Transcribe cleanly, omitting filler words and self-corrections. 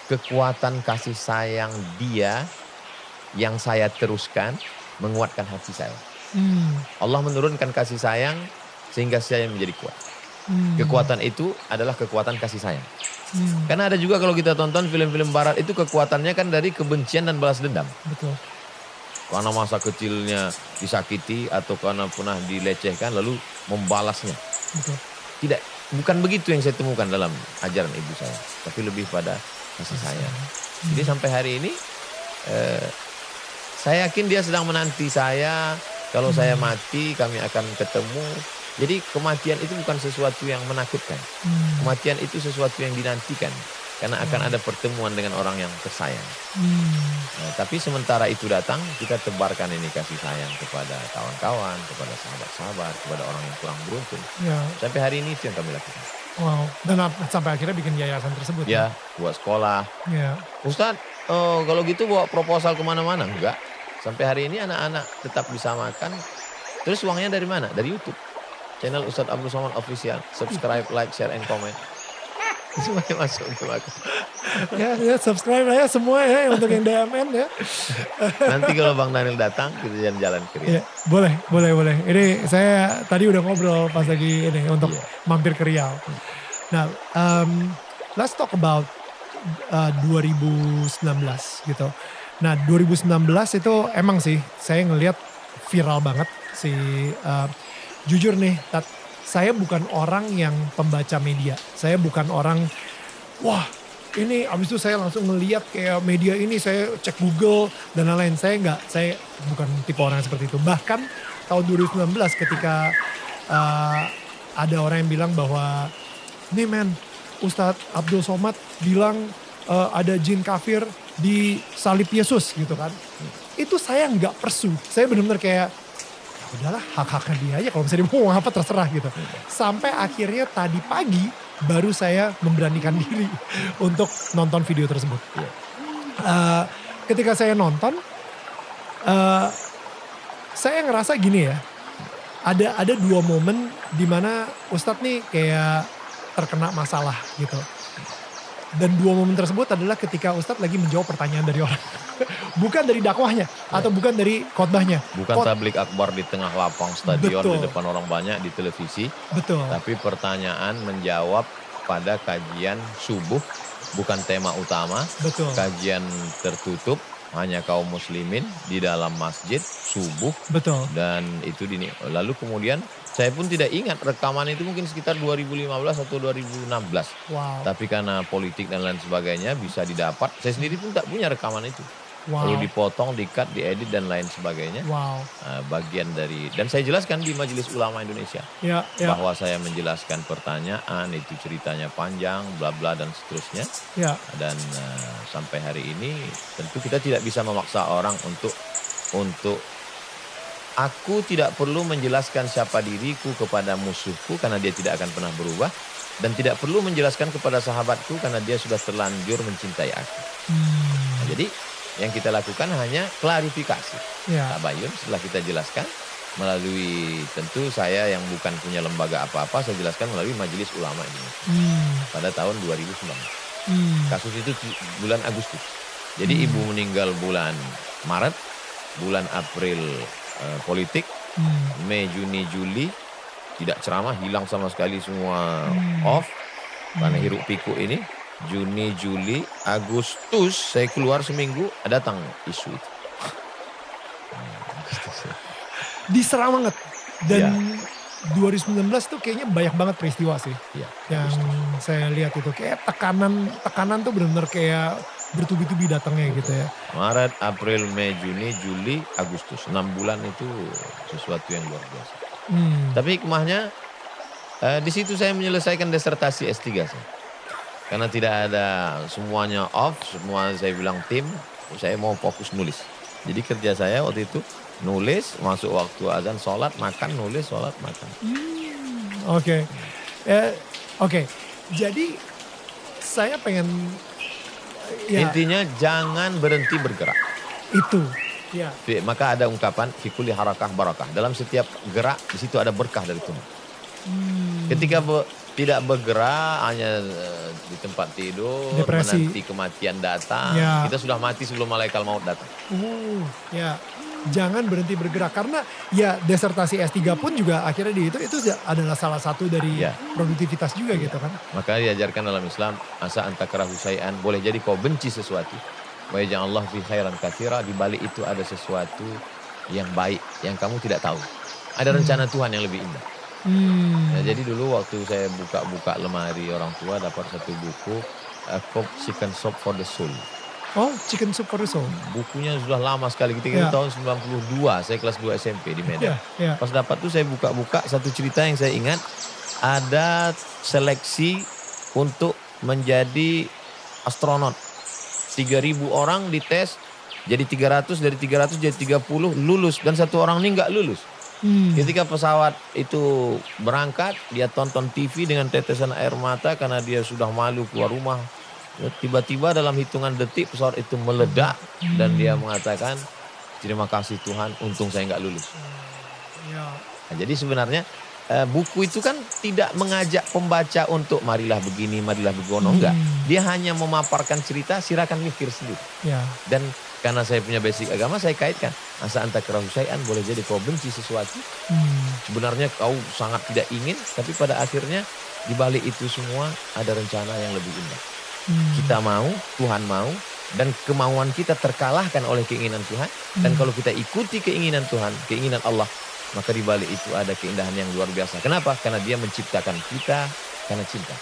kekuatan kasih sayang dia yang saya teruskan menguatkan hati saya. Mmm, Allah menurunkan kasih sayang sehingga saya menjadi kuat. mmm, Kekuatan itu adalah kekuatan kasih sayang. mmm, Karena ada juga kalau kita tonton film-film barat itu kekuatannya kan dari kebencian dan balas dendam. betul Karena masa kecilnya disakiti atau karena pernah dilecehkan lalu membalasnya. betul. Tidak, bukan begitu yang saya temukan dalam ajaran ibu saya. Tapi lebih pada kasih Kasih sayang. sayang. Jadi Mmm, sampai hari ini eh, saya yakin dia sedang menanti saya. Kalau saya mmm, mati kami akan ketemu. Jadi kematian itu bukan sesuatu yang menakutkan. mmm, Kematian itu sesuatu yang dinantikan. Karena akan wow, ada pertemuan dengan orang yang tersayang. mmm, Nah, tapi sementara itu datang, kita tebarkan ini kasih sayang kepada kawan-kawan, kepada sahabat-sahabat, kepada orang yang kurang beruntung. iya, Sampai hari ini itu yang kami lakukan. wow, dan sampai akhirnya bikin yayasan tersebut ya? Ya, buat sekolah. Iya. Ustadz, kalau gitu bawa proposal kemana-mana? Enggak. Sampai hari ini anak-anak tetap bisa makan. Terus uangnya dari mana? Dari YouTube. Channel Ustadz Abdul Somad Official. Subscribe, like, share, and comment. Semuanya masuk untuk aku. Ya ya subscribe lah ya semua ya untuk yang DMN ya. Nanti kalau Bang Daniel datang, kita jalan-jalan ke Iya, Riau. boleh boleh boleh. Ini saya tadi udah ngobrol pas lagi ini untuk Iya. mampir ke Riau. Nah, let's talk about, 2019 gitu. Nah 2019 itu emang sih saya ngelihat viral banget si, jujur nih saya bukan orang yang pembaca media. Saya bukan orang, wah ini abis itu saya langsung ngeliat kayak media ini saya cek Google dan lain-lain. Saya bukan tipe orang yang seperti itu. Bahkan tahun 2019 ketika ada orang yang bilang bahwa, nih men Ustadz Abdul Somad bilang ada jin kafir di salib Yesus gitu kan. Itu saya nggak pursue. Saya benar-benar kayak ya udahlah hak-haknya dia aja kalau misalnya dia mau ngomong apa terserah gitu. Sampai akhirnya tadi pagi baru saya memberanikan diri untuk nonton video tersebut. Iya. Eh, ketika saya nonton, eh, saya ngerasa gini ya, ada dua momen di mana Ustadz nih kayak terkena masalah gitu. Dan dua momen tersebut adalah ketika Ustadz lagi menjawab pertanyaan dari orang. Bukan dari dakwahnya atau Iya. bukan dari khotbahnya. Bukan tablik akbar di tengah lapang stadion di Betul, depan orang banyak di televisi, betul, tapi pertanyaan menjawab pada kajian subuh, bukan tema utama, betul, kajian tertutup, hanya kaum muslimin di dalam masjid subuh betul. dan itu lalu kemudian saya pun tidak ingat rekaman itu mungkin sekitar 2015 atau 2016. Wow, Tapi karena politik dan lain sebagainya bisa didapat, saya sendiri pun tak punya rekaman itu. Lalu wow, dipotong, di-cut, diedit dan lain sebagainya. wow. Bagian dari dan saya jelaskan di Majelis Ulama Indonesia Ya, ya, bahwa saya menjelaskan pertanyaan itu ceritanya panjang bla bla dan seterusnya ya. dan sampai hari ini tentu kita tidak bisa memaksa orang untuk aku tidak perlu menjelaskan siapa diriku kepada musuhku karena dia tidak akan pernah berubah dan tidak perlu menjelaskan kepada sahabatku karena dia sudah terlanjur mencintai aku. Nah, Hmm, jadi yang kita lakukan hanya klarifikasi. ya. Tabayun setelah kita jelaskan melalui tentu saya yang bukan punya lembaga apa-apa, saya jelaskan melalui Majelis Ulama Indonesia Hmm, pada tahun 2019. hmm, Kasus itu bulan Agustus. Jadi ibu hmm, meninggal bulan Maret, bulan April politik, hmm, Mei, Juni, Juli tidak ceramah, hilang sama sekali semua hmm, off karena hmm. hiruk pikuk ini. Juni, Juli, Agustus saya keluar seminggu datang isu itu. Agustus. Diserang banget. Dan Iya, 2019 tuh kayaknya banyak banget peristiwa sih. iya, Yang Agustus. saya lihat itu kayak tekanan tuh benar-benar kayak bertubi-tubi datangnya gitu Betul. ya. Maret, April, Mei, Juni, Juli, Agustus. 6 bulan itu sesuatu yang luar biasa. Hmm, Tapi hikmahnya di situ saya menyelesaikan disertasi S3 saya. Karena tidak ada semuanya off, semua saya bilang tim, saya mau fokus nulis. Jadi kerja saya waktu itu nulis, masuk waktu azan, sholat, makan, nulis, sholat, makan. oke. Oke. Jadi saya pengen ya Intinya jangan berhenti bergerak. itu. Ya. Maka ada ungkapan fikuli harakah barakah. Dalam setiap gerak di situ ada berkah dari Tuhan. Hmm, Ketika Tidak bergerak, hanya di tempat tidur, Depresi. menanti kematian datang. Ya. Kita sudah mati sebelum malaikat maut datang. Ya. Jangan berhenti bergerak karena ya disertasi S3 pun juga akhirnya itu adalah salah satu dari Ya. produktivitas juga gitu kan. Maka diajarkan dalam Islam, asa antakrahu syai'an, boleh jadi kau benci sesuatu. Wa yaj'alallahu fi khairan katsira, di balik itu ada sesuatu yang baik yang kamu tidak tahu. Ada rencana Tuhan yang lebih indah. Nah, jadi dulu waktu saya buka-buka lemari orang tua dapat satu buku, Cook Chicken Soup for the Soul. Oh, Chicken Soup for the Soul. Bukunya sudah lama sekali, ketika Ya. tahun 92, saya kelas 2 SMP di Medan. Ya. Pas dapat tuh saya buka-buka, satu cerita yang saya ingat, ada seleksi untuk menjadi astronot. 3.000 orang dites, jadi 300, dari 300 jadi 30 lulus, dan satu orang ini nggak lulus. Ketika pesawat itu berangkat, dia tonton TV dengan tetesan air mata karena dia sudah malu keluar rumah. Tiba-tiba dalam hitungan detik pesawat itu meledak dan dia mengatakan, terima kasih Tuhan, untung saya nggak lulus. Nah, jadi sebenarnya buku itu kan tidak mengajak pembaca untuk marilah begini, marilah begono, enggak. Dia hanya memaparkan cerita, silakan mikir sendiri. Ya. Dan karena saya punya basic agama, saya kaitkan. Asa antakrahu syai'an, boleh jadi kau benci sesuatu. Sebenarnya kau sangat tidak ingin, tapi pada akhirnya di balik itu semua ada rencana yang lebih indah. Kita mau, Tuhan mau, dan kemauan kita terkalahkan oleh keinginan Tuhan. Dan kalau kita ikuti keinginan Tuhan, keinginan Allah, maka di balik itu ada keindahan yang luar biasa. Kenapa? Karena dia menciptakan kita karena cinta.